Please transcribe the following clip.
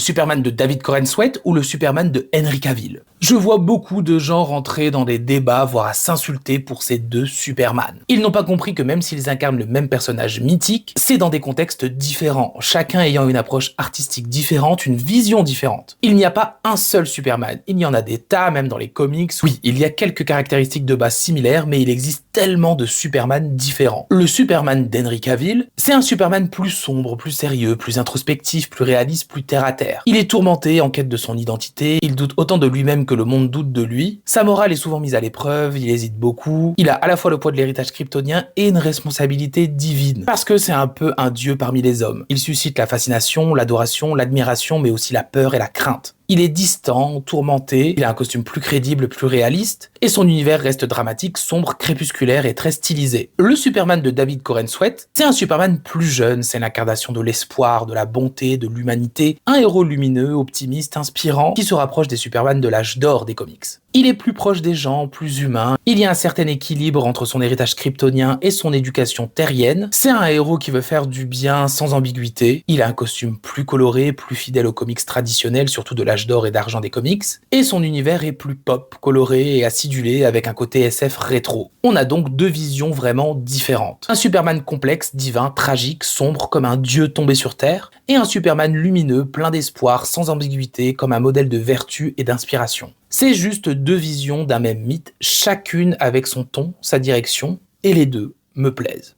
Superman de David Corenswet ou le Superman de Henry Cavill. Je vois beaucoup de gens rentrer dans des débats, voire à s'insulter pour ces deux Superman. Ils n'ont pas compris que même s'ils incarnent le même personnage mythique, c'est dans des contextes différents, chacun ayant une approche artistique différente, une vision différente. Il n'y a pas un seul Superman, il y en a des tas, même dans les comics. Oui, il y a quelques caractéristiques de base similaires, mais il existe tellement de Superman différents. Le Superman d'Henry Cavill, c'est un Superman plus sombre, plus sérieux, plus introspectif, plus réaliste, plus terre-à-terre. Il est tourmenté, en quête de son identité, il doute autant de lui-même que le monde doute de lui, sa morale est souvent mise à l'épreuve, il hésite beaucoup, il a à la fois le poids de l'héritage kryptonien et une responsabilité divine, parce que c'est un peu un dieu parmi les hommes. Il suscite la fascination, l'adoration, l'admiration, mais aussi la peur et la crainte. Il est distant, tourmenté, il a un costume plus crédible, plus réaliste, et son univers reste dramatique, sombre, crépusculaire et très stylisé. Le Superman de David Corenswet, c'est un Superman plus jeune, c'est l'incarnation de l'espoir, de la bonté, de l'humanité, un héros lumineux, optimiste, inspirant, qui se rapproche des Superman de l'âge d'or des comics. Il est plus proche des gens, plus humain, il y a un certain équilibre entre son héritage kryptonien et son éducation terrienne, c'est un héros qui veut faire du bien sans ambiguïté, il a un costume plus coloré, plus fidèle aux comics traditionnels, surtout de l'âge d'or et d'argent des comics, et son univers est plus pop, coloré et acidulé avec un côté SF rétro. On a donc deux visions vraiment différentes. Un Superman complexe, divin, tragique, sombre comme un dieu tombé sur Terre, et un Superman lumineux, plein d'espoir, sans ambiguïté, comme un modèle de vertu et d'inspiration. C'est juste deux visions d'un même mythe, chacune avec son ton, sa direction, et les deux me plaisent.